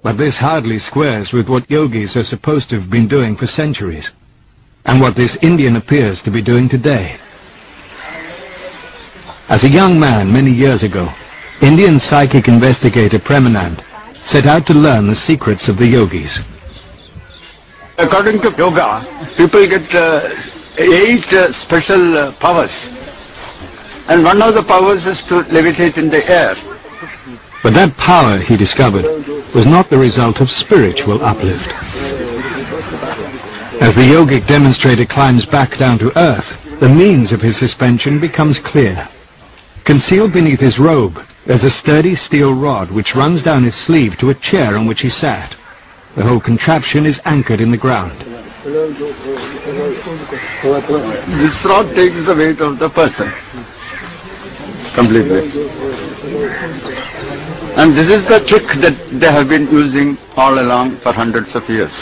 But this hardly squares with what yogis are supposed to have been doing for centuries, and what this Indian appears to be doing today. As a young man many years ago, Indian psychic investigator Premanand set out to learn the secrets of the yogis. According to yoga, people get 8 special powers, and one of the powers is to levitate in the air. But that power, he discovered, was not the result of spiritual uplift. As the yogic demonstrator climbs back down to earth, the means of his suspension becomes clear. Concealed beneath his robe, there's a sturdy steel rod which runs down his sleeve to a chair on which he sat. The whole contraption is anchored in the ground. This rod takes the weight of the person completely. And this is the trick that they have been using all along for hundreds of years.